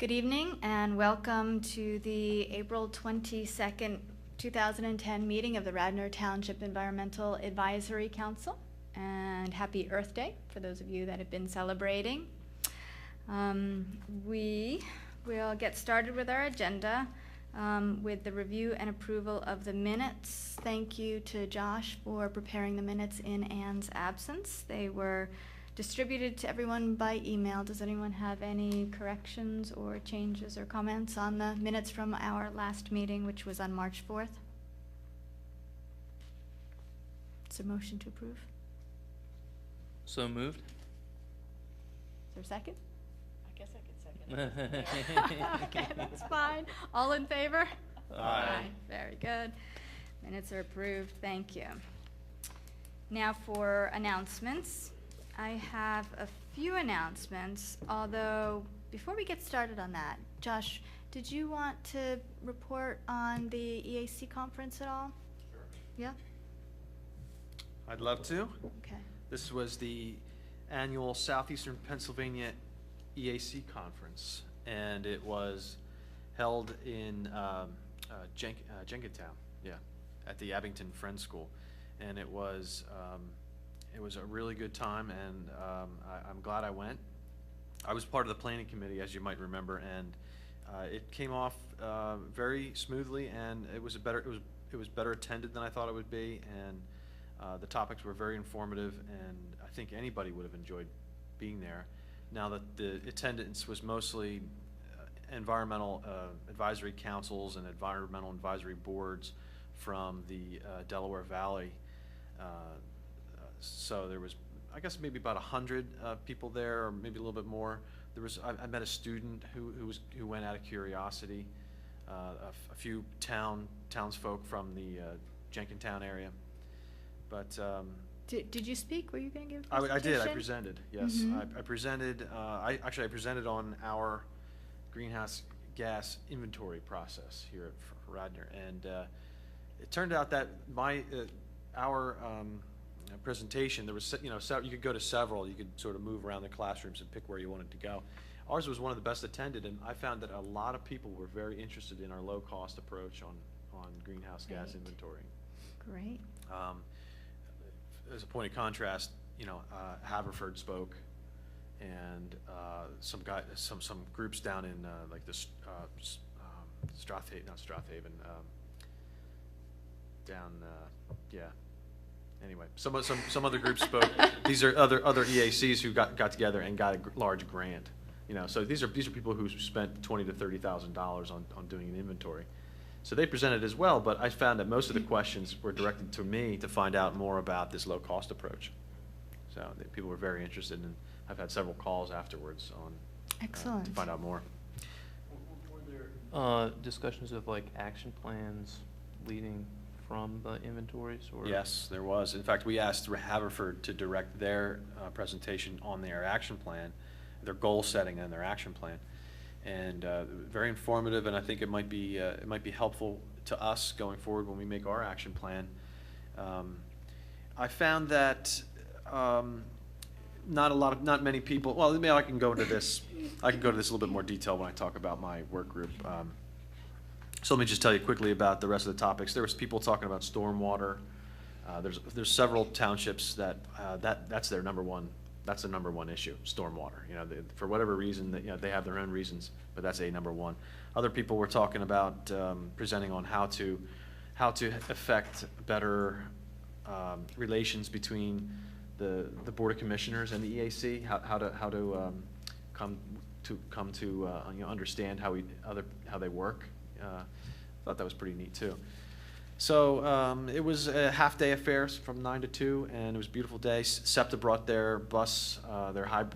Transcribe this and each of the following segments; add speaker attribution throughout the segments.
Speaker 1: Good evening and welcome to the April 22nd, 2010 meeting of the Radnor Township Environmental Advisory Council. And happy Earth Day for those of you that have been celebrating. We will get started with our agenda with the review and approval of the minutes. Thank you to Josh for preparing the minutes in Anne's absence. They were distributed to everyone by email. Does anyone have any corrections or changes or comments on the minutes from our last meeting, which was on March 4th? Is there a motion to approve?
Speaker 2: So moved.
Speaker 1: Is there a second?
Speaker 3: I guess I could second.
Speaker 1: Okay, that's fine. All in favor?
Speaker 2: Aye.
Speaker 1: Very good. Minutes are approved. Thank you. Now for announcements. I have a few announcements, although before we get started on that, Josh, did you want to report on the EAC conference at all?
Speaker 4: Sure.
Speaker 1: Yeah?
Speaker 4: I'd love to.
Speaker 1: Okay.
Speaker 4: This was the annual Southeastern Pennsylvania EAC conference, and it was held in Jenkintown, at the Abington Friends School, and it was a really good time, and I'm glad I went. I was part of the planning committee, as you might remember, and it came off very smoothly, and it was better attended than I thought it would be, and the topics were very informative, and I think anybody would have enjoyed being there. Now that the attendance was mostly environmental advisory councils and environmental advisory boards from the Delaware Valley. So there was, I guess, maybe about 100 people there, or maybe a little bit more. There was, I met a student who went out of curiosity. A few townsfolk from the Jenkintown area. But
Speaker 1: Did you speak? Were you going to give a
Speaker 4: I
Speaker 1: presentation?
Speaker 4: did. I presented. Yes,
Speaker 1: Mhm.
Speaker 4: I presented. I presented on our greenhouse gas inventory process here at Radnor, and it turned out that our presentation, there was, you could go to several. You could sort of move around the classrooms and pick where you wanted to go. Ours was one of the best attended, and I found that a lot of people were very interested in our low-cost approach on greenhouse gas
Speaker 1: Great.
Speaker 4: inventory.
Speaker 1: Great.
Speaker 4: As a point of contrast, Haverford spoke, and some groups down in like this Strathaven, Anyway, some other groups spoke. These are other EACs who got together and got a large grant. So these are people who spent $20,000 to $30,000 on doing an inventory. So they presented as well, but I found that most of the questions were directed to me to find out more about this low-cost approach. So people were very interested, and I've had several calls afterwards on
Speaker 1: Excellent.
Speaker 4: to find out more.
Speaker 2: Were there discussions of like action plans leading from the inventories? Or?
Speaker 4: Yes, there was. In fact, we asked Haverford to direct their presentation on their action plan, their goal setting and their action plan. And very informative, and I think it might be helpful to us going forward when we make our action plan. I found that not many people. Well, maybe I can go into this. I can go to this a little bit more detail when I talk about my work group. So let me just tell you quickly about the rest of the topics. There was people talking about stormwater. There's several townships that's their number one. That's the number one issue, stormwater. For whatever reason, they have their own reasons, but that's a number one. Other people were talking about presenting on how to affect better relations between the Board of Commissioners and the EAC. How to come to understand how they work. Thought that was pretty neat too. So it was a half-day affair from 9 to 2, and it was a beautiful day. SEPTA brought their bus,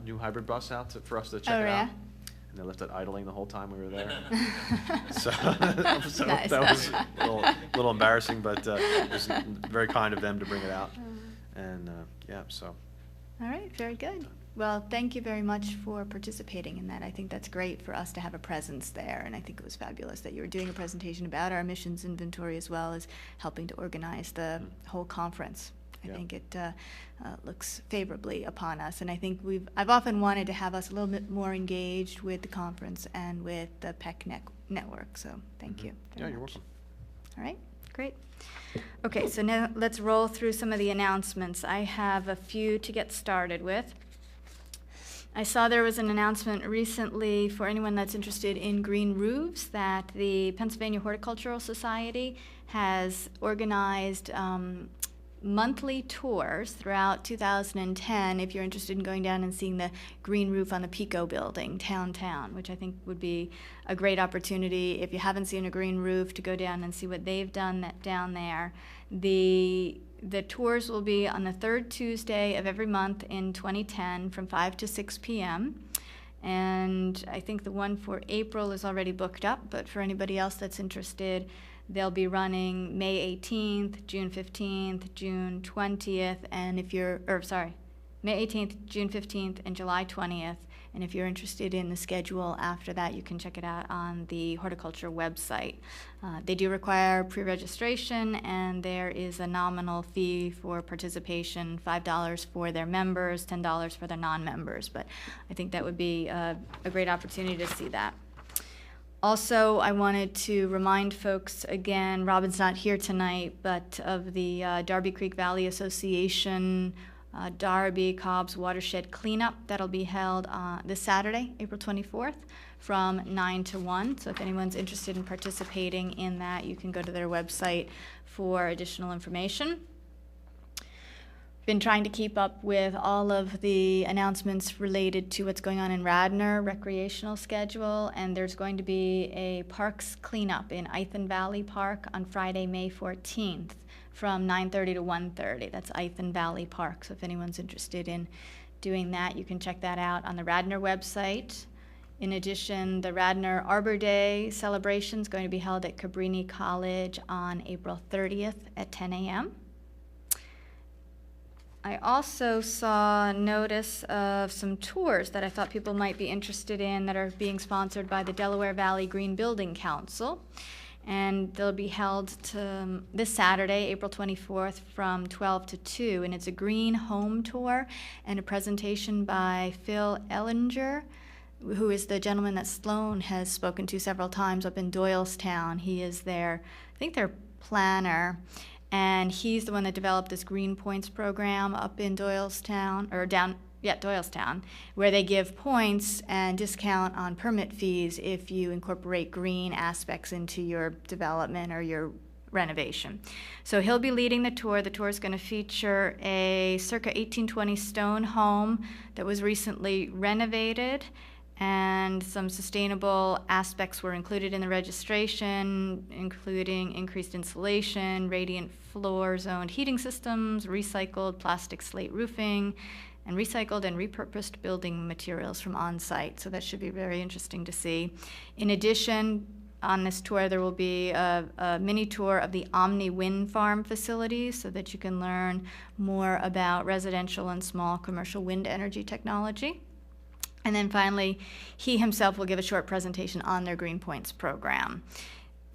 Speaker 4: new hybrid bus out for us to check it out. And they left it idling the whole time we were there. so
Speaker 1: Nice.
Speaker 4: That was a little embarrassing, but it was very kind of them to bring it out. And so.
Speaker 1: All right, very good. Well, thank you very much for participating in that. I think that's great for us to have a presence there, and I think it was fabulous that you were doing a presentation about our emissions inventory as well as helping to organize the whole conference. I
Speaker 4: Yeah.
Speaker 1: think it looks favorably upon us, and I think I've often wanted to have us a little bit more engaged with the conference and with the PEC network, so thank you
Speaker 4: Yeah,
Speaker 1: very
Speaker 4: you're
Speaker 1: much.
Speaker 4: welcome.
Speaker 1: All right, great. Okay, so now let's roll through some of the announcements. I have a few to get started with. I saw there was an announcement recently for anyone that's interested in green roofs that the Pennsylvania Horticultural Society has organized monthly tours throughout 2010 if you're interested in going down and seeing the green roof on the Pico building downtown, which I think would be a great opportunity if you haven't seen a green roof to go down and see what they've done down there. The tours will be on the third Tuesday of every month in 2010 from 5 to 6 p.m. And I think the one for April is already booked up, but for anybody else that's interested, they'll be running May 18th, June 15th, June 20th, and May 18th, June 15th, and July 20th. And if you're interested in the schedule after that, you can check it out on the horticulture website. They do require pre-registration, and there is a nominal fee for participation, $5 for their members, $10 for their non-members. But I think that would be a great opportunity to see that. Also, I wanted to remind folks again, Robin's not here tonight, but of the Darby Creek Valley Association Darby, Cobbs, Watershed cleanup that'll be held this Saturday, April 24th, from 9 to 1. So if anyone's interested in participating in that, you can go to their website for additional information. Been trying to keep up with all of the announcements related to what's going on in Radnor recreational schedule, and there's going to be a parks cleanup in Ithan Valley Park on Friday, May 14th from 9:30 to 1:30. That's Ithan Valley Park, so if anyone's interested in doing that, you can check that out on the Radnor website. In addition, the Radnor Arbor Day celebration is going to be held at Cabrini College on April 30th at 10 a.m. I also saw a notice of some tours that I thought people might be interested in that are being sponsored by the Delaware Valley Green Building Council. And they'll be held this Saturday, April 24th, from 12 to 2. And it's a green home tour and a presentation by Phil Ellinger, who is the gentleman that Sloan has spoken to several times up in Doylestown. He is their planner. And he's the one that developed this Green Points program up in Doylestown, where they give points and discount on permit fees if you incorporate green aspects into your development or your renovation. So he'll be leading the tour. The tour is going to feature a circa 1820 stone home that was recently renovated, and some sustainable aspects were included in the registration, including increased insulation, radiant floor zoned heating systems, recycled plastic slate roofing, and recycled and repurposed building materials from on-site. So that should be very interesting to see. In addition, on this tour, there will be a mini tour of the Omni Wind Farm facilities so that you can learn more about residential and small commercial wind energy technology. And then finally, he himself will give a short presentation on their Green Points program.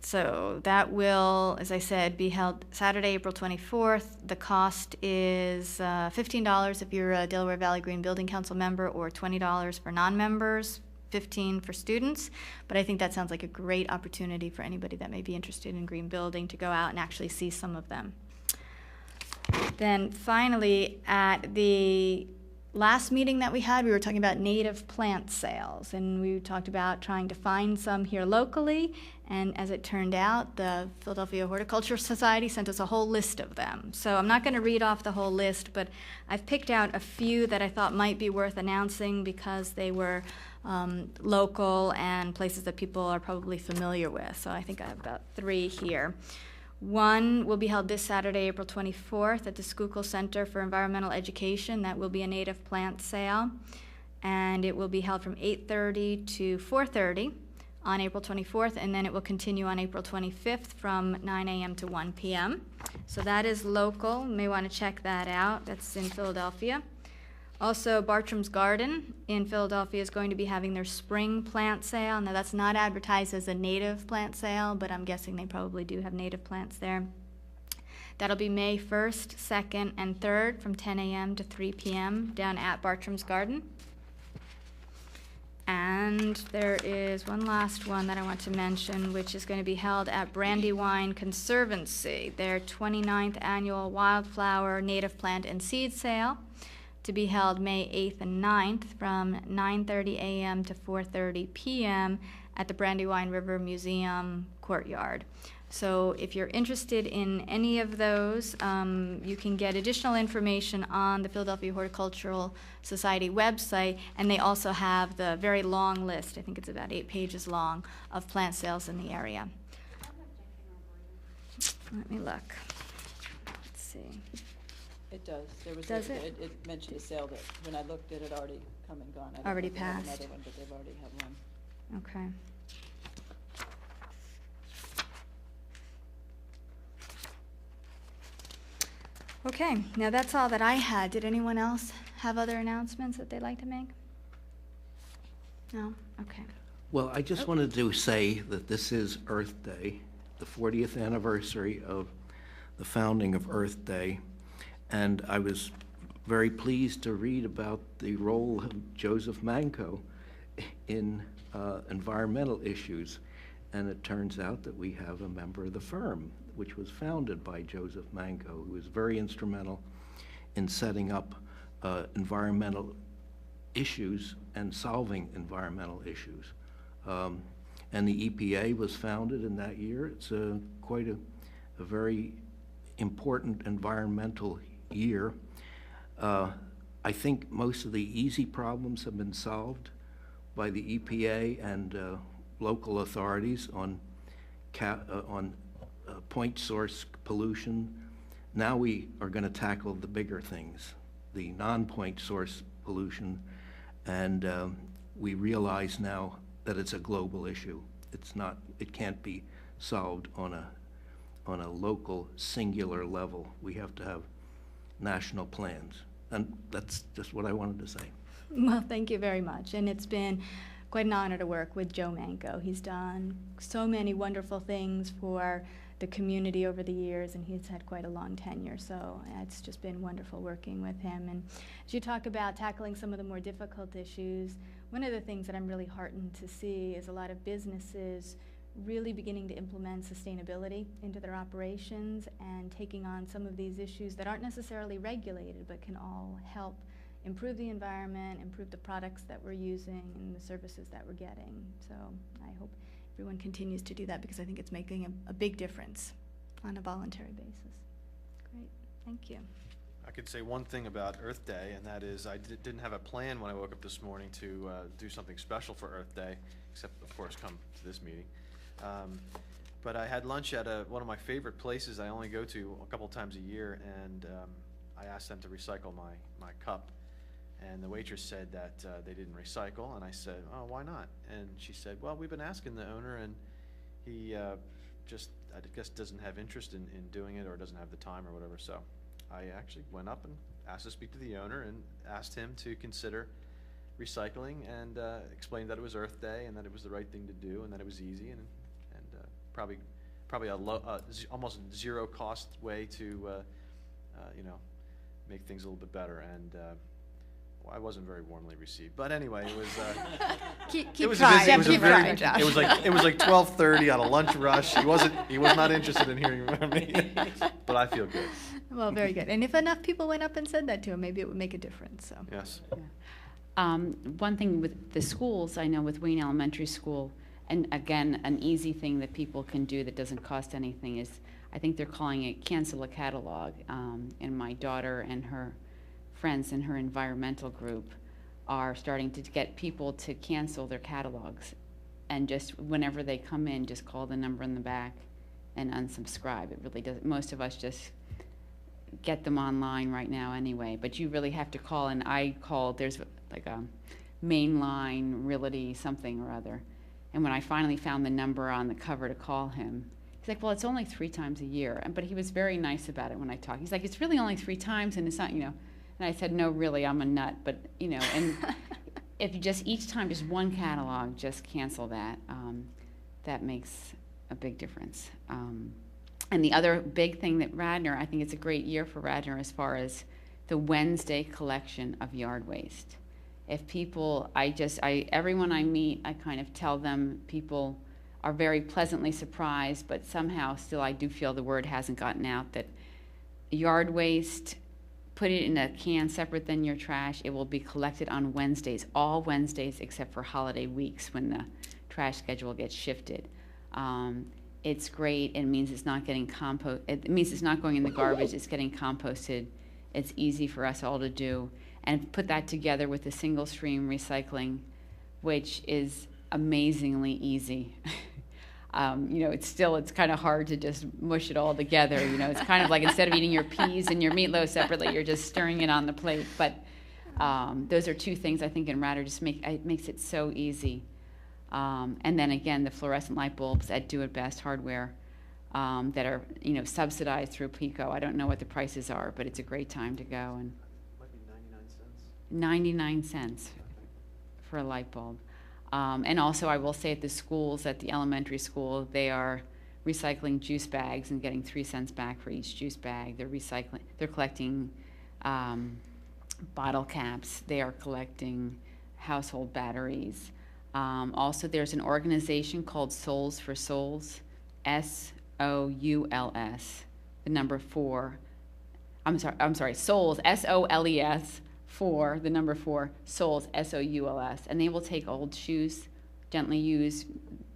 Speaker 1: So that will, as I said, be held Saturday, April 24th. The cost is $15 if you're a Delaware Valley Green Building Council member, or $20 for non-members, $15 for students. But I think that sounds like a great opportunity for anybody that may be interested in green building to go out and actually see some of them. Then finally, at the last meeting that we had, we were talking about native plant sales, and we talked about trying to find some here locally, and as it turned out, the Philadelphia Horticultural Society sent us a whole list of them. So I'm not going to read off the whole list, but I've picked out a few that I thought might be worth announcing because they were local and places that people are probably familiar with. So I think I have about 3 here. One will be held this Saturday, April 24th, at the Schuylkill Center for Environmental Education. That will be a native plant sale, and it will be held from 8:30 to 4:30 on April 24th, and then it will continue on April 25th from 9 a.m. to 1 p.m. So that is local. You may want to check that out. That's in Philadelphia. Also, Bartram's Garden in Philadelphia is going to be having their spring plant sale. Now, that's not advertised as a native plant sale, but I'm guessing they probably do have native plants there. That'll be May 1st, 2nd, and 3rd from 10 a.m. to 3 p.m. down at Bartram's Garden. And there is one last one that I want to mention, which is going to be held at Brandywine Conservancy, their 29th annual Wildflower Native Plant and Seed Sale, to be held May 8th and 9th from 9:30 a.m. to 4:30 p.m. at the Brandywine River Museum courtyard. So if you're interested in any of those, you can get additional information on the Philadelphia Horticultural Society website, and they also have the very long list, I think it's about 8 pages long, of plant sales in the area. Let me look. Let's see.
Speaker 3: It does. There was
Speaker 1: Does
Speaker 3: a,
Speaker 1: it?
Speaker 3: it mentioned a sale that, when I looked, it had already come and gone. I don't know
Speaker 1: Already
Speaker 3: if they have
Speaker 1: passed.
Speaker 3: another one, but they've already had one.
Speaker 1: Okay. Okay, now that's all that I had. Did anyone else have other announcements that they'd like to make? No? Okay.
Speaker 5: Well, I just wanted to say that this is Earth Day, the 40th anniversary of the founding of Earth Day, and I was very pleased to read about the role of Joseph Manco in environmental issues, and it turns out that we have a member of the firm, which was founded by Joseph Manco, who was very instrumental in setting up environmental issues and solving environmental issues. And the EPA was founded in that year. It's quite a very important environmental year. I think most of the easy problems have been solved by the EPA and local authorities on point source pollution. Now we are going to tackle the bigger things, the non-point source pollution, and we realize now that it's a global issue. It's not. It can't be solved on a local, singular level. We have to have national plans, and that's just what I wanted to say.
Speaker 1: Well, thank you very much. And it's been quite an honor to work with Joe Manco. He's done so many wonderful things for the community over the years, and he's had quite a long tenure, so it's just been wonderful working with him. And as you talk about tackling some of the more difficult issues, one of the things that I'm really heartened to see is a lot of businesses really beginning to implement sustainability into their operations and taking on some of these issues that aren't necessarily regulated but can all help improve the environment, improve the products that we're using and the services that we're getting. So I hope everyone continues to do that, because I think it's making a big difference on a voluntary basis. Great, thank you.
Speaker 4: I could say one thing about Earth Day, and that is I didn't have a plan when I woke up this morning to do something special for Earth Day, except, of course, come to this meeting. But I had lunch at one of my favorite places I only go to a couple times a year, and I asked them to recycle my cup. And the waitress said that they didn't recycle, and I said, oh, why not? And she said, well, we've been asking the owner, and he just, I guess, doesn't have interest in doing it, or doesn't have the time or whatever. So I actually went up and asked to speak to the owner and asked him to consider recycling, and explained that it was Earth Day and that it was the right thing to do and that it was easy and probably a almost zero cost way to make things a little bit better. And I wasn't very warmly received, but anyway, it was.
Speaker 1: Keep
Speaker 4: it was
Speaker 1: trying.
Speaker 4: it was
Speaker 1: Keep
Speaker 4: a very,
Speaker 1: trying, Josh.
Speaker 4: It was like 12:30 on a lunch rush. He was not interested in hearing from me, but I feel good.
Speaker 1: Well, very good. And if enough people went up and said that to him, maybe it would make a difference. So.
Speaker 4: Yes.
Speaker 6: One thing with the schools, I know with Wayne Elementary School, and again, an easy thing that people can do that doesn't cost anything is, I think they're calling it cancel a catalog. And my daughter and her friends in her environmental group are starting to get people to cancel their catalogs. And just whenever they come in, just call the number in the back and unsubscribe. It really does. Most of us just get them online right now anyway, but you really have to call. And I called, there's like a mainline realty something or other. And when I finally found the number on the cover to call him, he's like, well, it's only 3 times a year. But he was very nice about it when I talked. He's like, it's really only 3 times, and it's not, And I said, no, really, I'm a nut. But, and if you just each time, just one catalog, just cancel that. That makes a big difference. And the other big thing that Radnor, I think it's a great year for Radnor as far as the Wednesday collection of yard waste. If people, everyone I meet, I kind of tell them, people are very pleasantly surprised, but somehow still I do feel the word hasn't gotten out that yard waste, put it in a can separate than your trash. It will be collected on Wednesdays, all Wednesdays except for holiday weeks when the trash schedule gets shifted. It's great. It means it's not getting it means it's not going in the garbage. It's getting composted. It's easy for us all to do. And put that together with the single stream recycling, which is amazingly easy. It's kind of hard to just mush it all together. It's kind of like instead of eating your peas and your meatloaf separately, you're just stirring it on the plate. But those are two things I think in Radnor it makes it so easy. And then again, the fluorescent light bulbs at Do It Best hardware that are subsidized through PICO. I don't know what the prices are, but it's a great time to go. And
Speaker 2: Might be 99 cents.
Speaker 6: 99 cents for a light bulb. And also, I will say at the schools, at the elementary school, they are recycling juice bags and getting 3 cents back for each juice bag. They're collecting bottle caps. They are collecting household batteries. Also, there's an organization called Souls for Souls, SOULS, the number 4. I'm sorry, Souls, SOLES, 4, the number 4, Souls, SOULS, and they will take old shoes, gently used,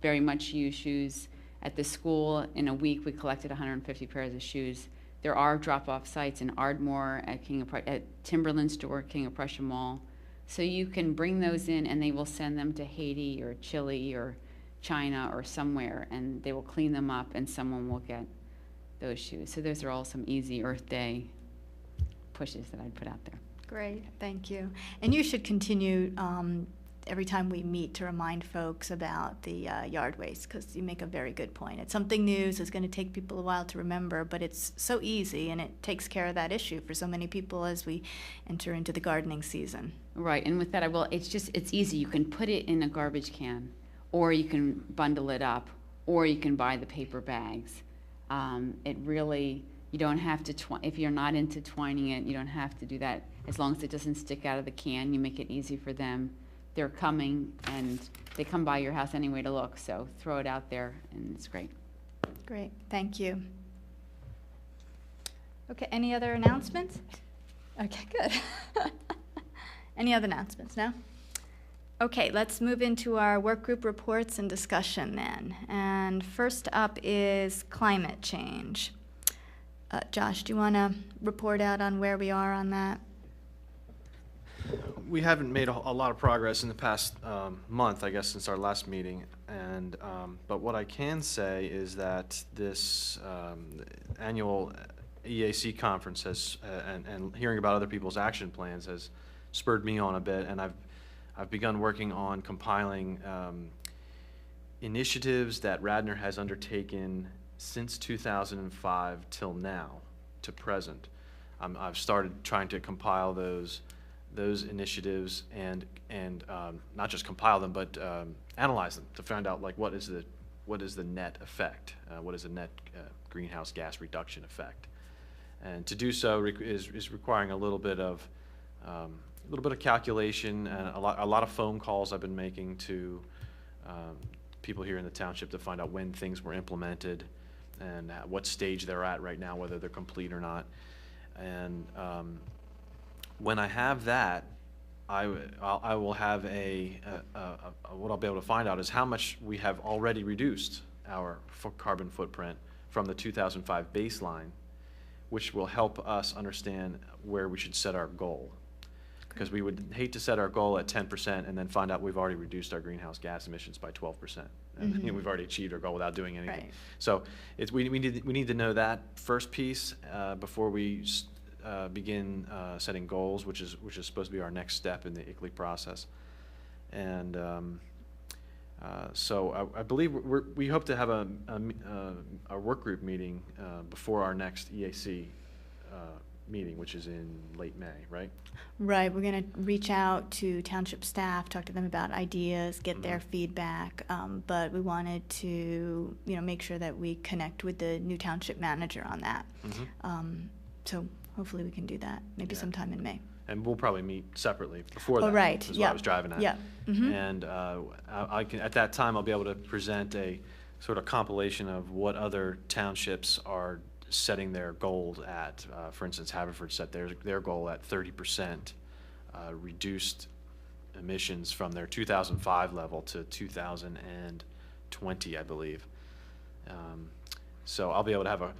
Speaker 6: very much used shoes. At the school, in a week, we collected 150 pairs of shoes. There are drop-off sites in Ardmore, at Timberland Store, King of Prussia Mall. So you can bring those in, and they will send them to Haiti or Chile or China or somewhere, and they will clean them up, and someone will get those shoes. So those are all some easy Earth Day pushes that I'd put out there.
Speaker 1: Great, thank you. And you should continue every time we meet to remind folks about the yard waste, because you make a very good point. It's something new, so it's going to take people a while to remember, but it's so easy, and it takes care of that issue for so many people as we enter into the gardening season.
Speaker 6: Right, and with that, it's easy. You can put it in a garbage can, or you can bundle it up, or you can buy the paper bags. You don't have to, if you're not into twining it, you don't have to do that. As long as it doesn't stick out of the can, you make it easy for them. They're coming, and they come by your house anyway to look, so throw it out there, and it's great.
Speaker 1: Great, thank you. Okay, any other announcements? Okay, good. Any other announcements? No? Okay, let's move into our work group reports and discussion then. And first up is climate change. Josh, do you want to report out on where we are on that?
Speaker 4: We haven't made a lot of progress in the past month, I guess, since our last meeting. And but what I can say is that this annual EAC conference has, and hearing about other people's action plans has spurred me on a bit, and I've begun working on compiling initiatives that Radnor has undertaken since 2005 till now, to present. I've started trying to compile those initiatives and not just compile them, but analyze them to find out what is the net effect, what is the net greenhouse gas reduction effect, and to do so is requiring a little bit of calculation and a lot of phone calls I've been making to people here in the township to find out when things were implemented and what stage they're at right now, whether they're complete or not. And when I have that, I will have what I'll be able to find out is how much we have already reduced our carbon footprint from the 2005 baseline, which will help us understand where we should set our goal. Because we would hate to set our goal at 10% and then find out we've already reduced our greenhouse gas emissions by 12%. And we've already achieved our goal without doing anything. Right. So we need to know that first piece before we begin setting goals, which is supposed to be our next step in the ICLEI process. And so I believe we hope to have a work group meeting before our next EAC meeting, which is in late May, right?
Speaker 1: Right, we're gonna reach out to township staff, talk to them about ideas, get their feedback, but we wanted to, make sure that we connect with the new township manager on that. So hopefully we can do that, maybe
Speaker 4: Yeah.
Speaker 1: sometime in May.
Speaker 4: And we'll probably meet separately before
Speaker 1: Oh,
Speaker 4: that.
Speaker 1: right,
Speaker 4: Is what I
Speaker 1: yep,
Speaker 4: was driving at.
Speaker 1: yep, mhm.
Speaker 4: And I can, at that time, I'll be able to present a sort of compilation of what other townships are setting their goals at. For instance, Haverford set their goal at 30% reduced emissions from their 2005 level to 2020, I believe. So I'll be able to have an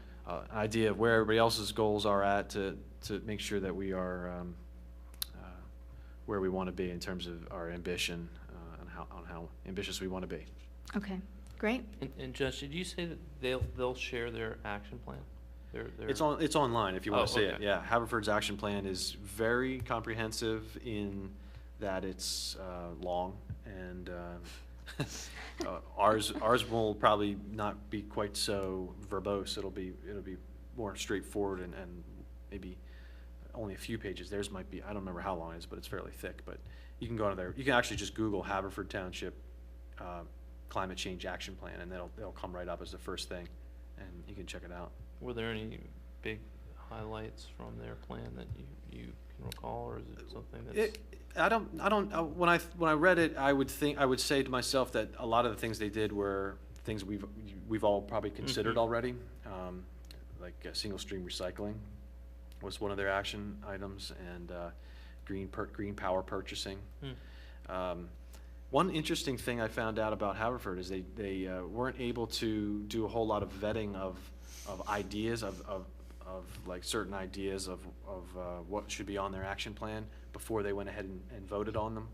Speaker 4: idea of where everybody else's goals are at to make sure that we are where we want to be in terms of our ambition and how ambitious we want to be.
Speaker 1: Okay, great.
Speaker 2: And Josh, did you say that they'll share their action plan? Their
Speaker 4: It's online if you want
Speaker 2: Oh,
Speaker 4: to see it.
Speaker 2: okay.
Speaker 4: Yeah, Haverford's action plan is very comprehensive in that it's long, and ours will probably not be quite so verbose. It'll be more straightforward and maybe only a few pages. Theirs might be, I don't remember how long it is, but it's fairly thick. But you can go to there. You can actually just Google Haverford Township Climate Change Action Plan, and they'll come right up as the first thing, and you can check it out.
Speaker 2: Were there any big highlights from their plan that you can recall, or is it something that's?
Speaker 4: When I read it, I would say to myself that a lot of the things they did were things we've all probably considered already, like single stream recycling was one of their action items, and green power purchasing. One interesting thing I found out about Haverford is they weren't able to do a whole lot of vetting of ideas of like certain ideas of what should be on their action plan before they went ahead and voted on them.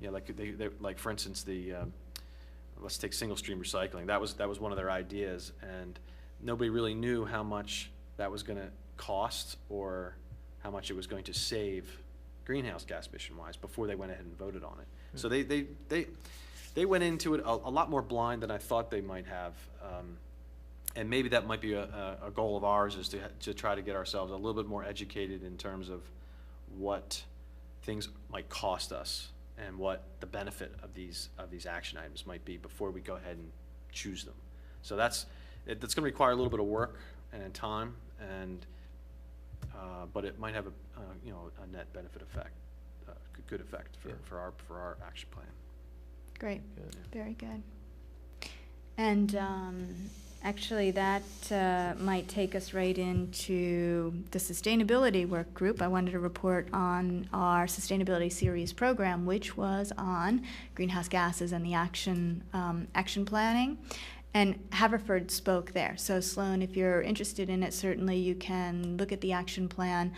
Speaker 4: Like they like, for instance, let's take single stream recycling. That was one of their ideas, and nobody really knew how much that was going to cost or how much it was going to save greenhouse gas emission wise before they went ahead and voted on it. So they went into it a lot more blind than I thought they might have. And maybe that might be a goal of ours, is to try to get ourselves a little bit more educated in terms of what things might cost us and what the benefit of these action items might be before we go ahead and choose them. So that's going to require a little bit of work and time, and but it might have a net benefit effect, good effect for our action plan.
Speaker 1: Great,
Speaker 2: Good.
Speaker 1: very good. And actually, that might take us right into the sustainability work group. I wanted to report on our sustainability series program, which was on greenhouse gases and the action planning. And Haverford spoke there. So Sloan, if you're interested in it, certainly you can look at the action plan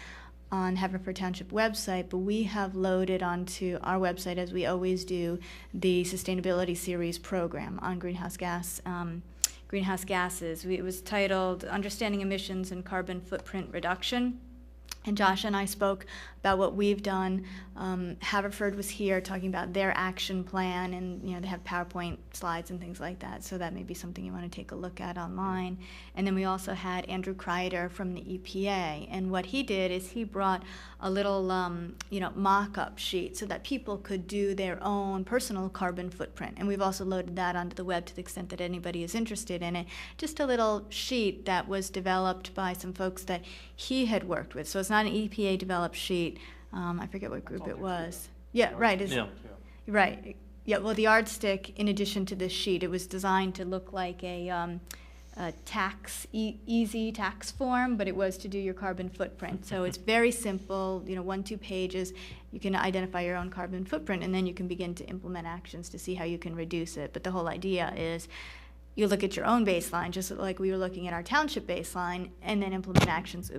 Speaker 1: on Haverford Township website, but we have loaded onto our website, as we always do, the sustainability series program on greenhouse gases. It was titled Understanding Emissions and Carbon Footprint Reduction. And Josh and I spoke about what we've done. Haverford was here talking about their action plan, and they have PowerPoint slides and things like that. So that may be something you want to take a look at online. And then we also had Andrew Kreider from the EPA, and what he did is he brought a little mock-up sheet so that people could do their own personal carbon footprint. And we've also loaded that onto the web to the extent that anybody is interested in it. Just a little sheet that was developed by some folks that he had worked with. So it's not an EPA developed sheet. I forget what group it was. Yeah, right.
Speaker 2: Yeah.
Speaker 1: Right. Yeah, well, the yardstick, in addition to this sheet, it was designed to look like a easy tax form, but it was to do your carbon footprint. So it's very simple, 1-2 pages. You can identify your own carbon footprint, and then you can begin to implement actions to see how you can reduce it. But the whole idea is you look at your own baseline, just like we were looking at our township baseline, and then implement actions,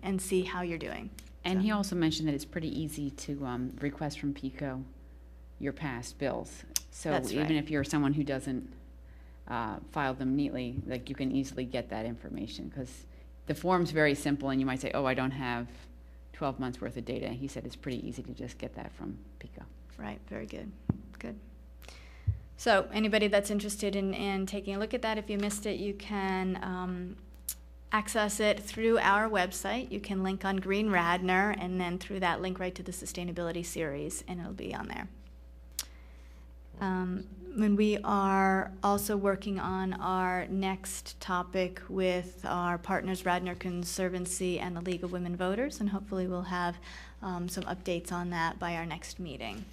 Speaker 1: and see how you're doing.
Speaker 6: And he also mentioned that it's pretty easy to request from PICO your past bills. So
Speaker 1: That's
Speaker 6: even
Speaker 1: right.
Speaker 6: if you're someone who doesn't file them neatly, like, you can easily get that information, because the form's very simple, and you might say, oh, I don't have 12 months worth of data. He said it's pretty easy to just get that from PICO.
Speaker 1: Right, very good. Good. So anybody that's interested in taking a look at that, if you missed it, you can access it through our website. You can link on Green Radnor, and then through that link right to the sustainability series, and it'll be on there. And we are also working on our next topic with our partners, Radnor Conservancy and the League of Women Voters, and hopefully we'll have some updates on that by our next meeting.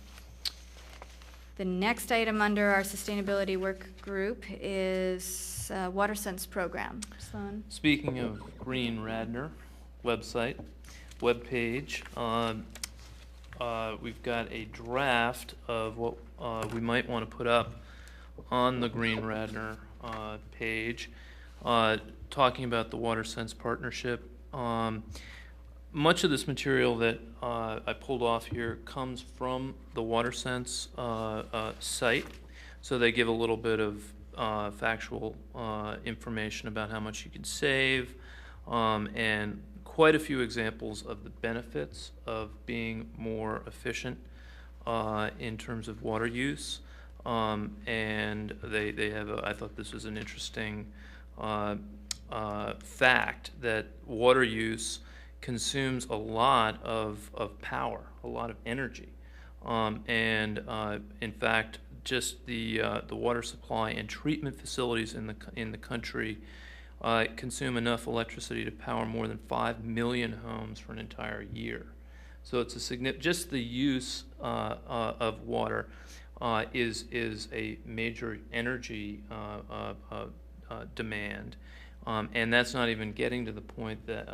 Speaker 1: The next item under our sustainability work group is Watersense Program. Sloan?
Speaker 2: Speaking of Green Radnor website, webpage, we've got a draft of what we might want to put up on the Green Radnor page, talking about the Watersense partnership. Much of this material that I pulled off here comes from the Watersense site, so they give a little bit of factual information about how much you can save, and quite a few examples of the benefits of being more efficient in terms of water use. And they have I thought this was an interesting fact that water use consumes a lot of power, a lot of energy. And in fact, just the water supply and treatment facilities in the country consume enough electricity to power more than 5 million homes for an entire year. So it's a just the use of water is a major energy demand, and that's not even getting to the point that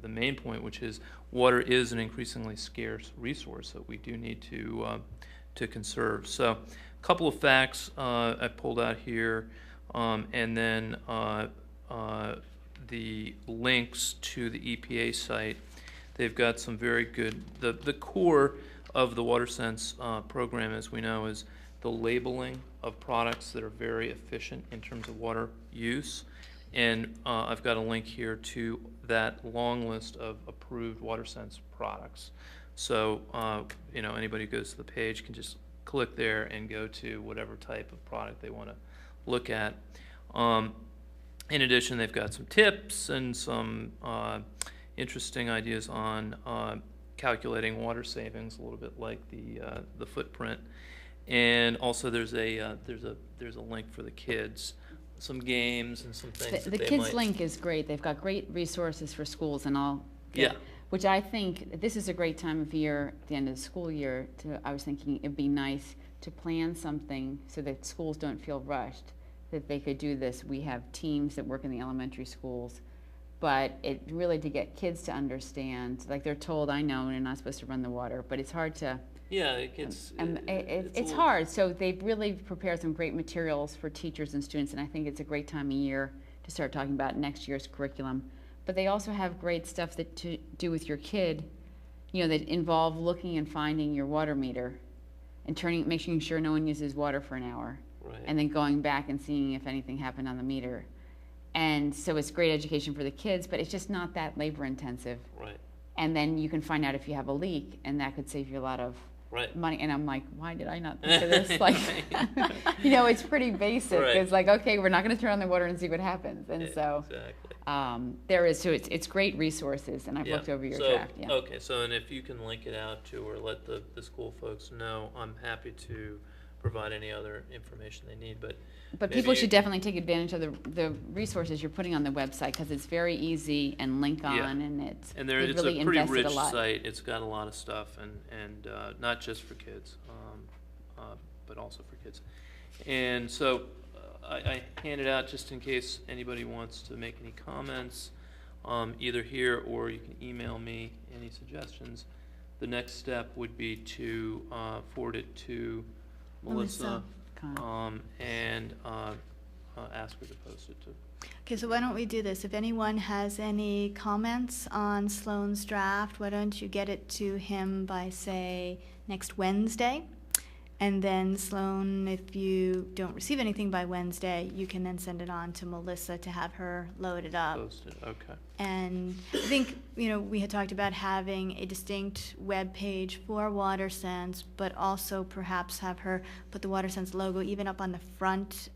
Speaker 2: the main point, which is water is an increasingly scarce resource that we do need to conserve. So, a couple of facts I pulled out here, and then the links to the EPA site. They've got some very good, the core of the Watersense program, as we know, is the labeling of products that are very efficient in terms of water use. And I've got a link here to that long list of approved Watersense products. So, anybody who goes to the page can just click there and go to whatever type of product they want to look at. In addition, they've got some tips and some interesting ideas on calculating water savings, a little bit like the footprint. And also, there's a link for the kids, some games and some things.
Speaker 6: The kids link is great. They've got great resources for schools, and which I think this is a great time of year at the end of the school year. I was thinking it'd be nice to plan something so that schools don't feel rushed, that they could do this. We have teams that work in the elementary schools, but it really to get kids to understand, like they're told, I know they're not supposed to run the water, but it's hard to.
Speaker 2: Yeah, it's
Speaker 6: hard. So they've really prepared some great materials for teachers and students, and I think it's a great time of year to start talking about next year's curriculum. But they also have great stuff that to do with your kid, that involve looking and finding your water meter and making sure no one uses water for an hour.
Speaker 2: Right.
Speaker 6: And then going back and seeing if anything happened on the meter. And so it's great education for the kids, but it's just not that labor intensive.
Speaker 2: Right.
Speaker 6: And then you can find out if you have a leak, and that could save you a lot of money. And I'm like, why did I not think of this? Like, it's pretty basic.
Speaker 2: Right.
Speaker 6: It's like, okay, we're not going to turn on the water and see what happens. And so it's great resources, and I've looked over your draft. Yeah.
Speaker 2: Okay, so and if you can link it out to or let the school folks know, I'm happy to provide any other information they need. But
Speaker 6: people should definitely take advantage of the resources you're putting on the website, because it's very easy and link on, and it's really
Speaker 2: a pretty
Speaker 6: invested
Speaker 2: rich
Speaker 6: a lot.
Speaker 2: site. It's got a lot of stuff, and not just for kids, but also for kids. And so I hand it out just in case anybody wants to make any comments, either here or you can email me any suggestions. The next step would be to forward it to Melissa. And ask her to post it too.
Speaker 1: Okay, so why don't we do this? If anyone has any comments on Sloan's draft, why don't you get it to him by, say, next Wednesday? And then Sloan, if you don't receive anything by Wednesday, you can then send it on to Melissa to have her load it up.
Speaker 2: Posted, okay.
Speaker 1: And I think, we had talked about having a distinct web page for Watersense, but also perhaps have her put the Watersense logo even up on the front,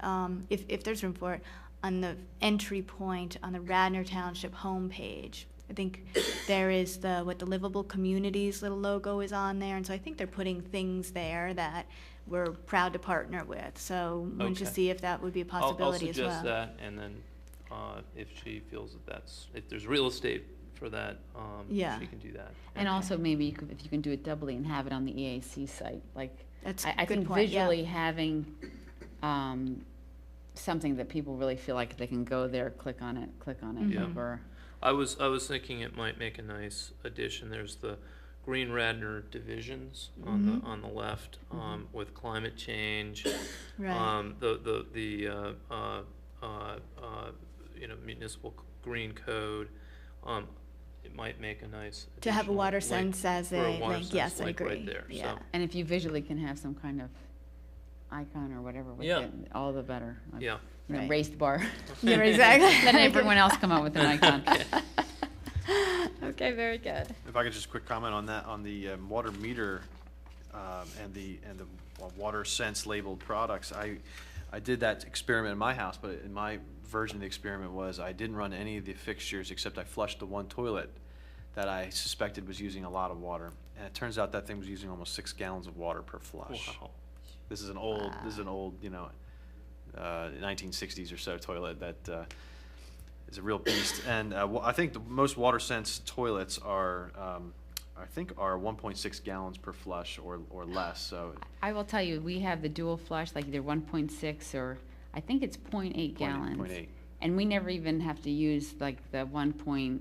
Speaker 1: if there's room for it, on the entry point on the Radnor Township homepage. I think there is the Livable Communities little logo is on there, and so I think they're putting things there that we're proud to partner with. So wanted to
Speaker 2: Okay.
Speaker 1: see if that would be a possibility as well.
Speaker 2: I'll suggest that, and then if she feels that if there's real estate for that,
Speaker 1: Yeah.
Speaker 2: she can do that.
Speaker 6: And also maybe if you can do it doubly and have it on the EAC site, like,
Speaker 1: That's
Speaker 6: I
Speaker 1: a good
Speaker 6: think
Speaker 1: point, yeah.
Speaker 6: visually having something that people really feel like they can go there, click on it,
Speaker 2: Yeah.
Speaker 6: or,
Speaker 2: I was thinking it might make a nice addition. There's the Green Radnor divisions on the left, with climate change,
Speaker 1: Right.
Speaker 2: municipal green code. It might make a nice
Speaker 1: To have a
Speaker 2: additional
Speaker 1: water
Speaker 2: link
Speaker 1: sense as
Speaker 2: for
Speaker 1: a
Speaker 2: water
Speaker 1: link,
Speaker 2: sense
Speaker 1: yes, I
Speaker 2: link
Speaker 1: agree.
Speaker 2: right there.
Speaker 1: Yeah.
Speaker 6: and if you visually can have some kind of icon or whatever with
Speaker 2: Yeah.
Speaker 6: it, all the better. Like,
Speaker 2: Yeah.
Speaker 6: you know,
Speaker 1: Right.
Speaker 6: raised bar.
Speaker 1: Yeah, exactly.
Speaker 6: Let everyone else come up with an icon.
Speaker 1: Okay, very good.
Speaker 4: If I could just quick comment on that, on the water meter and the water sense labeled products. I did that experiment in my house, but in my version of the experiment was I didn't run any of the fixtures except I flushed the one toilet that I suspected was using a lot of water, and it turns out that thing was using almost 6 gallons of water per flush.
Speaker 2: Wow.
Speaker 4: This is an old 1960s or so toilet that is a real beast. And I think most water sense toilets are 1.6 gallons per flush or less. So
Speaker 6: I will tell you, we have the dual flush, like either 1.6 or I think it's 0.8 gallons.
Speaker 4: 0.8.
Speaker 6: And we never even have to use like the 1.3.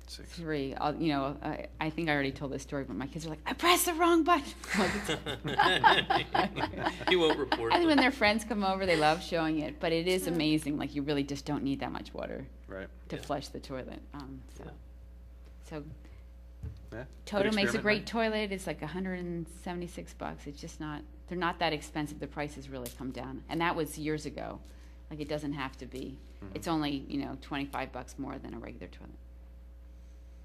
Speaker 4: 6.
Speaker 6: I think I already told this story, but my kids are like, I pressed the wrong button.
Speaker 2: You won't report
Speaker 6: And
Speaker 2: them.
Speaker 6: when their friends come over, they love showing it. But it is amazing. Like, you really just don't need that much water
Speaker 4: Right.
Speaker 6: to
Speaker 2: Yeah.
Speaker 6: flush the toilet.
Speaker 2: Yeah.
Speaker 6: So
Speaker 4: Yeah.
Speaker 6: Toto
Speaker 4: Good
Speaker 6: makes a
Speaker 4: experiment,
Speaker 6: great
Speaker 4: right?
Speaker 6: toilet. It's like $176. It's just not, they're not that expensive. The prices really come down. And that was years ago. Like, it doesn't have to be.
Speaker 4: Mm-hmm.
Speaker 6: It's only, $25 more than a regular toilet.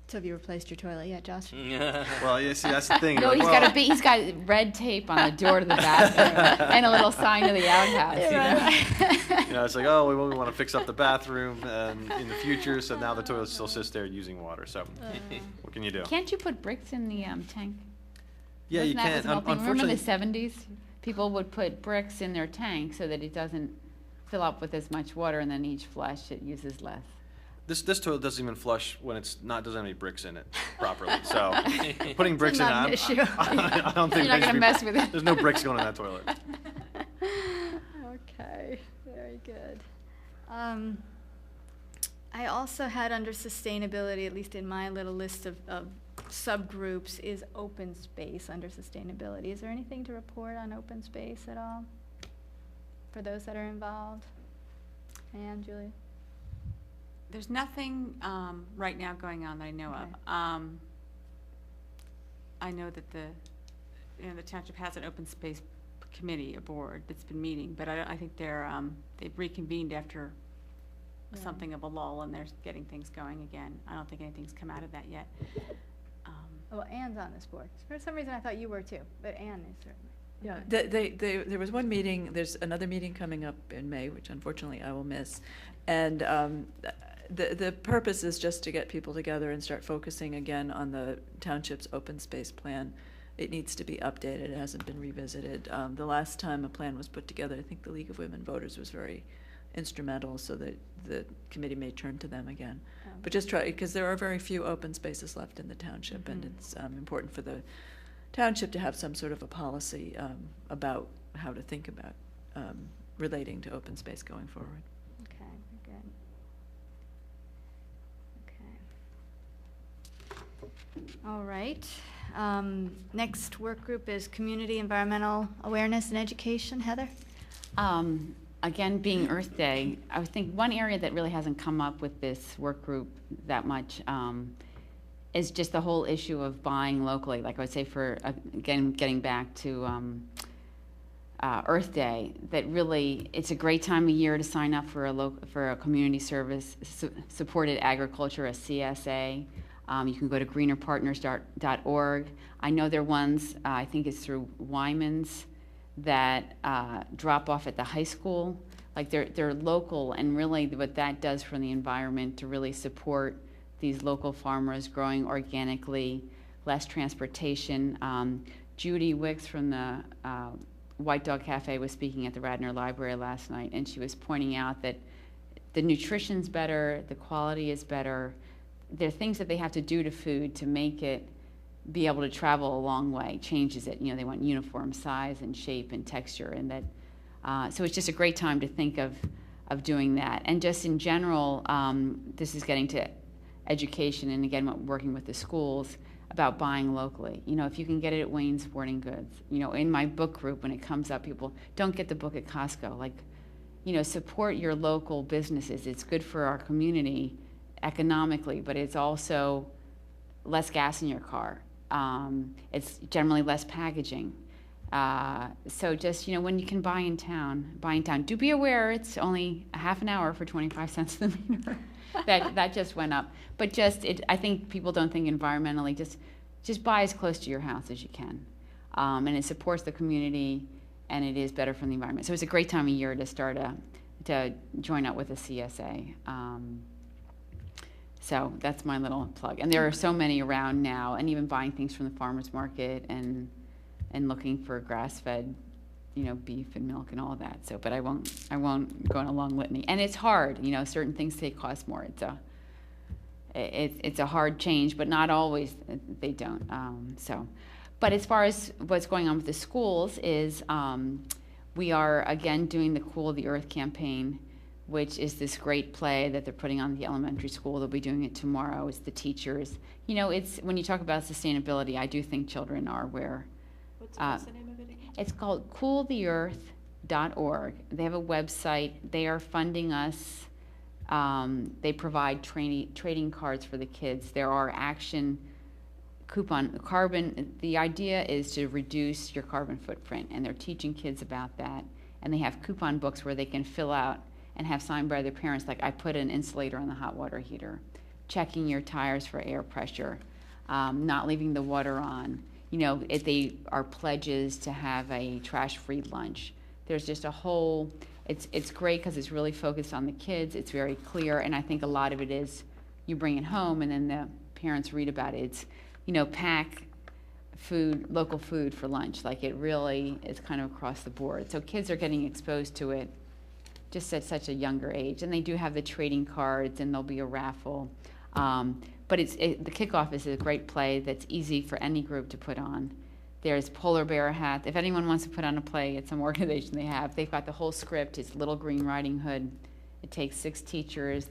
Speaker 1: So have you replaced your toilet yet, Josh?
Speaker 4: Well, yeah, see, that's the thing.
Speaker 6: No,
Speaker 4: like,
Speaker 6: he's got red tape on the door to the bathroom and a little sign to the outhouse.
Speaker 4: It's like, oh, we want to fix up the bathroom in the future, so now the toilet still sits there using water. So, what can you do?
Speaker 6: Can't you put bricks in the tank?
Speaker 4: Yeah, you
Speaker 6: Wasn't that
Speaker 4: can.
Speaker 6: what's helping? Remember
Speaker 4: Unfortunately,
Speaker 6: the 70s? People would put bricks in their tank so that it doesn't fill up with as much water, and then each flush it uses less.
Speaker 4: this toilet doesn't even flush when doesn't have any bricks in it properly. So, putting bricks in it,
Speaker 1: not an issue.
Speaker 4: I don't think
Speaker 6: You're not
Speaker 4: there should
Speaker 6: gonna
Speaker 4: be-
Speaker 6: mess with it.
Speaker 4: There's no bricks going in that toilet.
Speaker 1: Okay, very good. I also had under sustainability, at least in my little list of subgroups, is open space under sustainability. Is there anything to report on open space at all for those that are involved? Anne, Julia?
Speaker 7: There's nothing right now going on that I know of.
Speaker 1: Okay.
Speaker 7: I know that the township has an open space committee, a board that's been meeting, but I think they've reconvened after
Speaker 1: Yeah.
Speaker 7: something of a lull, and they're getting things going again. I don't think anything's come out of that yet.
Speaker 1: Well, Anne's on this board. For some reason, I thought you were too, but Anne is certainly.
Speaker 3: Yeah, there was one meeting, there's another meeting coming up in May, which unfortunately I will miss. And the purpose is just to get people together and start focusing again on the township's open space plan. It needs to be updated, it hasn't been revisited. The last time a plan was put together, I think the League of Women Voters was very instrumental, so that the committee may turn to them again. But just try, because there are very few open spaces left in the township, and it's important for the township to have some sort of a policy about how to think about relating to open space going forward.
Speaker 1: Okay, good. Okay. All right. Next work group is Community Environmental Awareness and Education. Heather?
Speaker 6: Again, being Earth Day, I think one area that really hasn't come up with this work group that much is just the whole issue of buying locally. Like I would say for, again, getting back to Earth Day, that really, it's a great time of year to sign up for a community service, supported agriculture, a CSA. You can go to greenerpartners.org. I know there are ones, I think it's through Wyman's, that drop off at the high school like they're local, and really what that does for the environment to really support these local farmers growing organically, less transportation. Judy Wicks from the White Dog Cafe was speaking at the Radnor Library last night, and she was pointing out that the nutrition's better, the quality is better. There are things that they have to do to food to make it be able to travel a long way, changes it. They want uniform size and shape and texture, and that. So it's just a great time to think of doing that. And just in general, this is getting to education, and again, working with the schools about buying locally. If you can get it at Wayne's Sporting Goods. In my book group, when it comes up, people don't get the book at Costco. Support your local businesses. It's good for our community economically, but it's also less gas in your car. It's generally less packaging. So just, when you can buy in town. Do be aware it's only a half an hour for 25 cents the meter. that just went up. But I think people don't think environmentally. Just buy as close to your house as you can. And it supports the community, and it is better for the environment. So it's a great time of year to start to join up with a CSA. So that's my little plug. And there are so many around now, and even buying things from the farmer's market and looking for grass-fed, beef and milk and all that. So, but I won't go on a long litany. And it's hard, certain things cost more. It's a hard change, but not always they don't. But as far as what's going on with the schools is we are again doing the Cool the Earth campaign, which is this great play that they're putting on the elementary school. They'll be doing it tomorrow. It's the teachers. It's when you talk about sustainability, I do think children are where.
Speaker 3: What's the name of it again?
Speaker 6: It's called cooltheearth.org. They have a website. They are funding us. They provide trading cards for the kids. There are action carbon. The idea is to reduce your carbon footprint, and they're teaching kids about that. And they have coupon books where they can fill out and have signed by their parents, like I put an insulator on the hot water heater, checking your tires for air pressure, not leaving the water on. If they are pledges to have a trash-free lunch. There's just a whole, it's great because it's really focused on the kids. It's very clear, and I think a lot of it is you bring it home and then the parents read about it. It's, pack food, local food for lunch. It really is kind of across the board. So kids are getting exposed to it just at such a younger age. And they do have the trading cards, and there'll be a raffle. But the kickoff is a great play that's easy for any group to put on. There's polar bear hat. If anyone wants to put on a play at some organization they've got the whole script. It's Little Green Riding Hood. It takes 6 teachers.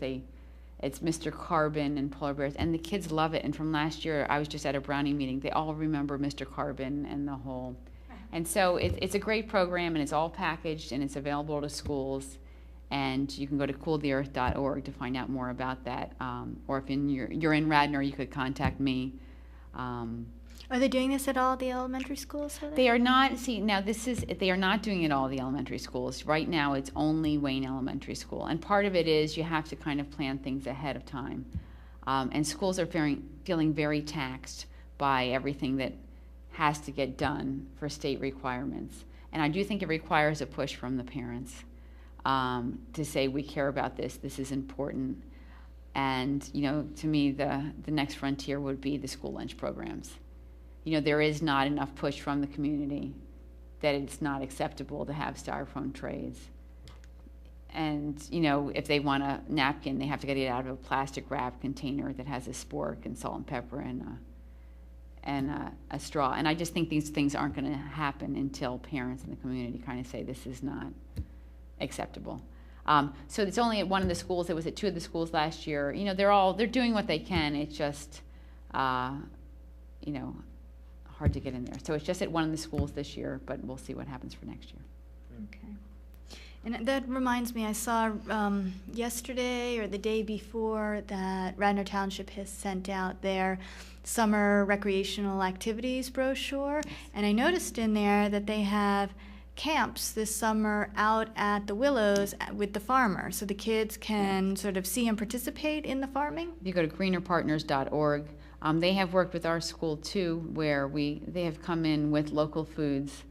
Speaker 6: It's Mr. Carbon and polar bears, and the kids love it. And from last year, I was just at a Brownie meeting. They all remember Mr. Carbon and the whole. And so it's a great program, and it's all packaged, and it's available to schools. And you can go to cooltheearth.org to find out more about that. Or if you're in Radnor, you could contact me.
Speaker 1: Are they doing this at all the elementary schools?
Speaker 6: They are not. They are not doing it all the elementary schools. Right now, it's only Wayne Elementary School. And part of it is you have to kind of plan things ahead of time. And schools are feeling very taxed by everything that has to get done for state requirements. And I do think it requires a push from the parents. To say we care about this is important. And, to me, the next frontier would be the school lunch programs. There is not enough push from the community that it's not acceptable to have styrofoam trays. And, if they want a napkin, they have to get it out of a plastic wrap container that has a spork and salt and pepper and a straw. And I just think these things aren't going to happen until parents in the community kind of say this is not acceptable. So it's only at one of the schools. It was at 2 of the schools last year. They're doing what they can. It's just, hard to get in there. So it's just at one of the schools this year, but we'll see what happens for next year.
Speaker 1: Okay. And that reminds me, I saw yesterday or the day before that Radnor Township has sent out their summer recreational activities brochure, and I noticed in there that they have camps this summer out at the Willows with the farmer, so the kids can sort of see and participate in the farming.
Speaker 6: You go to greenerpartners.org. They have worked with our school too, where they have come in with local foods,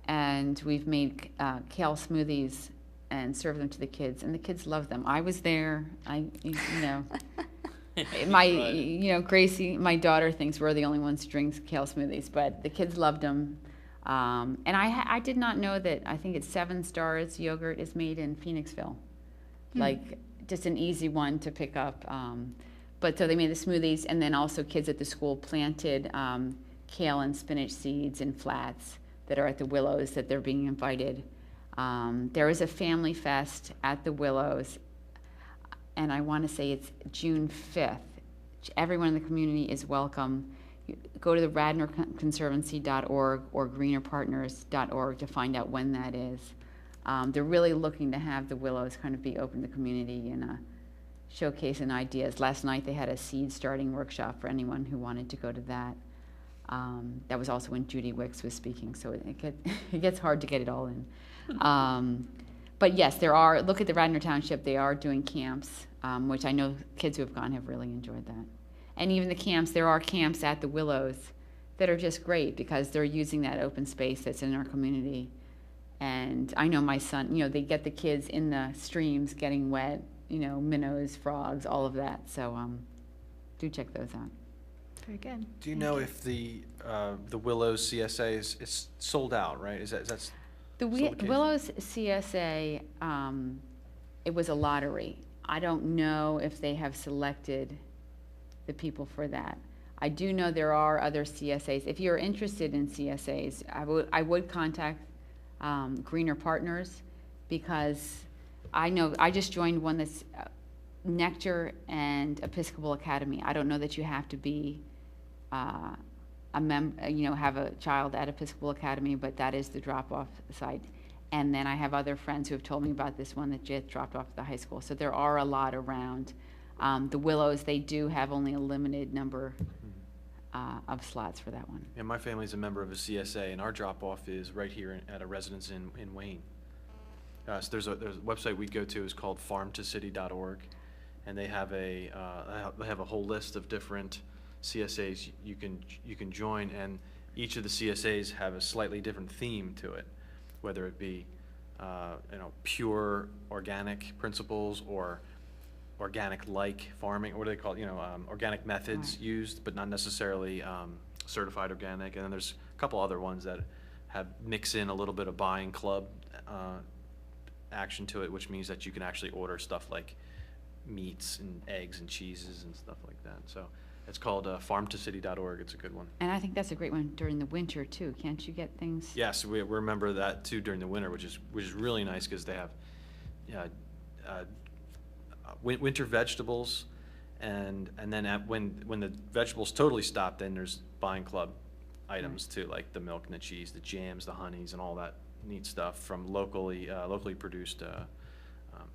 Speaker 6: and we've made kale smoothies and serve them to the kids, and the kids love them. I was there. My, Gracie, my daughter, thinks we're the only ones who drink kale smoothies, but the kids loved them. And I did not know that. I think it's 7 Stars yogurt is made in Phoenixville, like just an easy one to pick up. But so they made the smoothies, and then also kids at the school planted kale and spinach seeds in flats that are at the Willows that they're being invited. There is a family fest at the Willows, and I want to say it's June 5th. Everyone in the community is welcome. Go to the radnorconservancy.org or greenerpartners.org to find out when that is. They're really looking to have the Willows kind of be open to the community and showcasing ideas. Last night they had a seed starting workshop for anyone who wanted to go to that. That was also when Judy Wicks was speaking, so it gets hard to get it all in. But yes, look at the Radnor Township, they are doing camps, which I know kids who have gone have really enjoyed that. And even the camps, there are camps at the Willows that are just great because they're using that open space that's in our community. And I know my son, they get the kids in the streams getting wet, minnows, frogs, all of that. So do check those out.
Speaker 1: Very good.
Speaker 4: Do you know if the Willows CSA is sold out, right? Is that
Speaker 6: the
Speaker 4: case?
Speaker 6: Willows CSA, it was a lottery. I don't know if they have selected the people for that. I do know there are other CSAs. If you're interested in CSAs, I would contact Greener Partners, because I know I just joined one that's Nectar and Episcopal Academy. I don't know that you have to be have a child at Episcopal Academy, but that is the drop-off site. And then I have other friends who have told me about this one that just dropped off at the high school. So there are a lot around. The Willows, they do have only a limited number of slots for that one.
Speaker 4: Yeah, my family's a member of a CSA, and our drop-off is right here at a residence in Wayne. So there's a website we go to is called farmtocity.org, and they have a whole list of different CSAs you can join, and each of the CSAs have a slightly different theme to it, whether it be pure organic principles or organic-like farming, or what do they call it? Organic methods used, but not necessarily certified organic. And then there's a couple other ones that mix in a little bit of buying club action to it, which means that you can actually order stuff like meats and eggs and cheeses and stuff like that. So it's called farmtocity.org. It's a good one.
Speaker 6: And I think that's a great one during the winter too. Can't you get things?
Speaker 4: Yes, we remember that too during the winter, which is really nice because they have winter vegetables, and then when the vegetables totally stop, then there's buying club items too, like the milk and the cheese, the jams, the honeys, and all that neat stuff from locally produced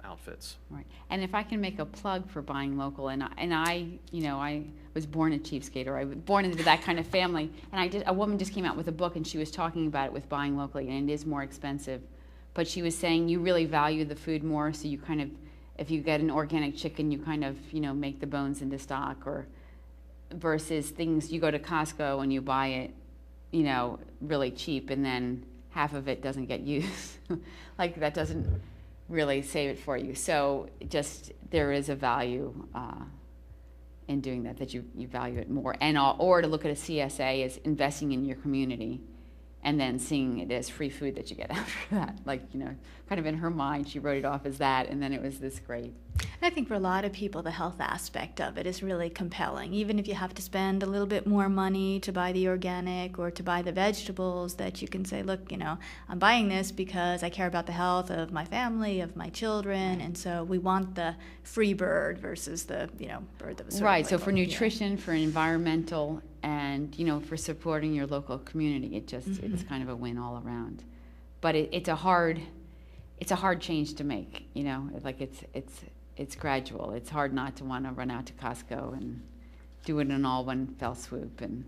Speaker 4: outfits.
Speaker 6: Right. And if I can make a plug for buying local, and I was born a cheapskate, or I was born into that kind of family, and a woman just came out with a book, and she was talking about it with buying locally, and it is more expensive, but she was saying you really value the food more, so you kind of, if you get an organic chicken, you kind of, make the bones into stock, or versus things, you go to Costco and you buy it, really cheap, and then half of it doesn't get used. Like, that doesn't really save it for you. So just, there is a value in doing that you value it more. Or to look at a CSA as investing in your community, and then seeing it as free food that you get after that. Like, kind of in her mind, she wrote it off as that, and then it was this great.
Speaker 1: I think for a lot of people, the health aspect of it is really compelling. Even if you have to spend a little bit more money to buy the organic or to buy the vegetables, that you can say, look, I'm buying this because I care about the health of my family, of my children, and so we want the free bird versus the, bird that was sort of
Speaker 6: right, so
Speaker 1: like,
Speaker 6: for nutrition, for environmental, and, for supporting your local community, it just, it's kind of a win all around. But it's a hard change to make, like it's gradual. It's hard not to want to run out to Costco and do it in all one fell swoop, and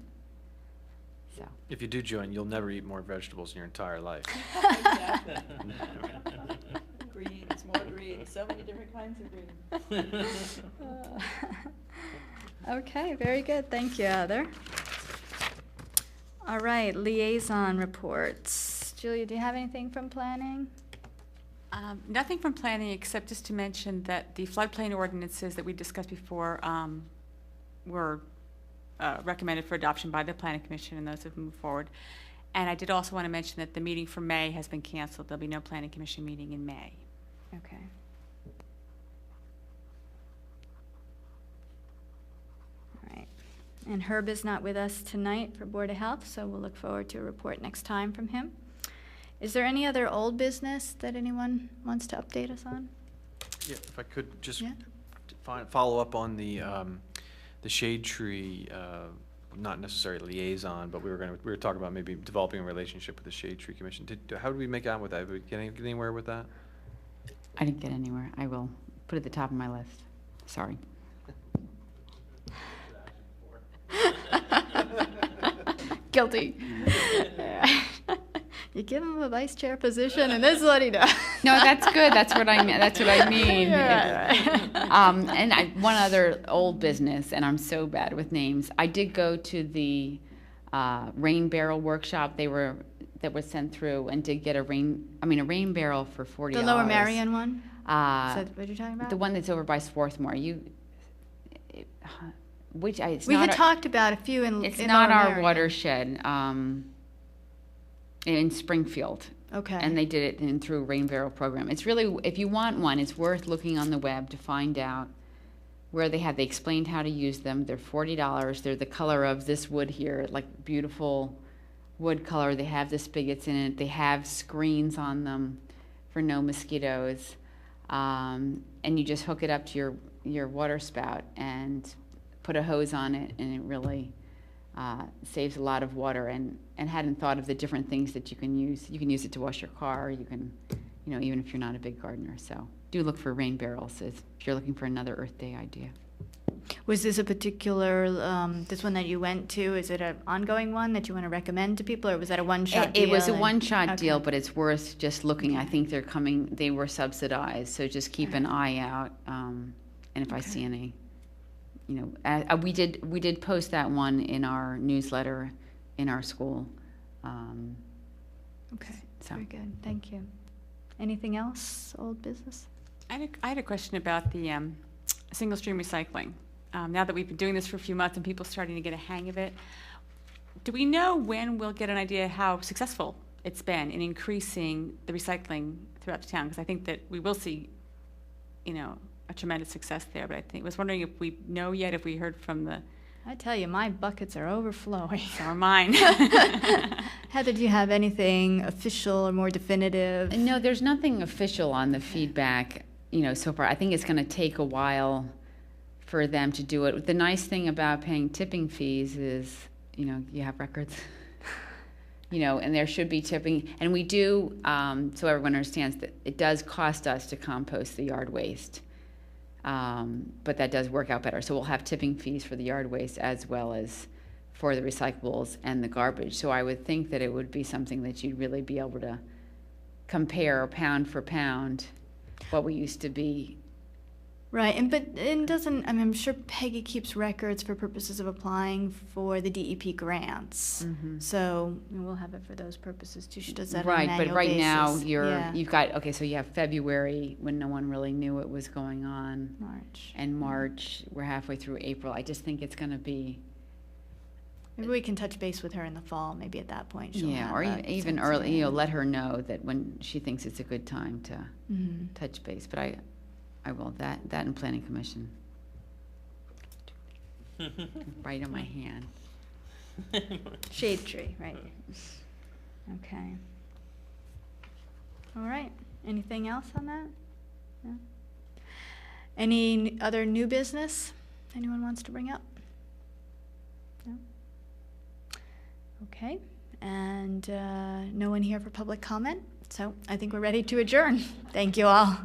Speaker 6: so.
Speaker 4: If you do join, you'll never eat more vegetables in your entire life.
Speaker 3: Greens, more greens, so many different kinds of greens.
Speaker 1: Okay, very good. Thank you, Heather. All right, liaison reports. Julia, do you have anything from planning?
Speaker 7: Nothing from planning, except just to mention that the floodplain ordinances that we discussed before were recommended for adoption by the Planning Commission, and those have moved forward. And I did also want to mention that the meeting for May has been canceled. There'll be no Planning Commission meeting in May.
Speaker 1: Okay. All right. And Herb is not with us tonight for Board of Health, so we'll look forward to a report next time from him. Is there any other old business that anyone wants to update us on?
Speaker 4: Yeah, if I could just
Speaker 1: Yeah.
Speaker 4: follow up on the shade tree, not necessarily liaison, but we were talking about maybe developing a relationship with the Shade Tree Commission. How did we make out with that? Did we get anywhere with that?
Speaker 6: I didn't get anywhere. I will put it at the top of my list. Sorry. Guilty.
Speaker 1: You give him a vice chair position, and this is what he does.
Speaker 6: No, that's good. That's what I mean. That's what I mean.
Speaker 1: Right.
Speaker 6: One other old business, and I'm so bad with names. I did go to the rain barrel workshop. That was sent through, and did get a rain barrel for $40.
Speaker 1: The Lower Marion one? Is
Speaker 6: Uh,
Speaker 1: that what you're talking about?
Speaker 6: the one that's over by Swarthmore.
Speaker 1: We had talked about a few in
Speaker 6: It's
Speaker 1: in
Speaker 6: not
Speaker 1: Lower
Speaker 6: our
Speaker 1: Marion.
Speaker 6: watershed. In Springfield.
Speaker 1: Okay.
Speaker 6: And they did it through a rain barrel program. It's really, if you want one, it's worth looking on the web to find out where they explained how to use them. They're $40. They're the color of this wood here, like beautiful wood color. They have the spigots in it. They have screens on them for no mosquitoes. And you just hook it up to your water spout and put a hose on it, and it really saves a lot of water, and hadn't thought of the different things that you can use. You can use it to wash your car. You can, even if you're not a big gardener. So do look for rain barrels if you're looking for another Earth Day idea.
Speaker 1: Was this a particular, this one that you went to, is it an ongoing one that you want to recommend to people, or was that a one-shot deal?
Speaker 6: It was a
Speaker 1: and-
Speaker 6: one-shot
Speaker 1: okay.
Speaker 6: deal, but it's worth just looking. I think they were subsidized, so just keep an eye out. And if I see any, we did post that one in our newsletter in our school.
Speaker 1: Okay,
Speaker 6: So.
Speaker 1: very good, thank you. Anything else, old business?
Speaker 7: I had a question about the single stream recycling. Now that we've been doing this for a few months and people are starting to get a hang of it, do we know when we'll get an idea how successful it's been in increasing the recycling throughout the town? Because I think that we will see, a tremendous success there. But I was wondering if we know yet, if we heard from the.
Speaker 1: I tell you, my buckets are overflowing.
Speaker 7: So are mine.
Speaker 1: Heather, do you have anything official or more definitive?
Speaker 6: No, there's nothing official on the feedback, so far. I think it's going to take a while for them to do it. The nice thing about paying tipping fees is, you have records. And there should be tipping. And we do, so everyone understands that it does cost us to compost the yard waste. But that does work out better. So we'll have tipping fees for the yard waste as well as for the recyclables and the garbage. So I would think that it would be something that you'd really be able to compare pound for pound what we used to be.
Speaker 1: Right, I'm sure Peggy keeps records for purposes of applying for the DEP grants.
Speaker 6: Mm-hmm.
Speaker 1: So we'll have it for those purposes too. She does that on an
Speaker 6: Right,
Speaker 1: annual
Speaker 6: but right now
Speaker 1: basis.
Speaker 6: you've got, so you have February when no one really knew what was going on.
Speaker 1: March.
Speaker 6: And March, we're halfway through April. I just think it's going to be,
Speaker 1: Maybe we can touch base with her in the fall. Maybe at that point she'll
Speaker 6: yeah,
Speaker 1: have
Speaker 6: or
Speaker 1: a
Speaker 6: even
Speaker 1: sense
Speaker 6: early,
Speaker 1: of it.
Speaker 6: let her know that when she thinks it's a good time to
Speaker 1: Mhm.
Speaker 6: touch base. But I will, that and Planning Commission. Right on my hand.
Speaker 1: Shade tree, right. Okay. All right. Anything else on that? No? Any other new business anyone wants to bring up? No? Okay. And no one here for public comment, so I think we're ready to adjourn. Thank you all.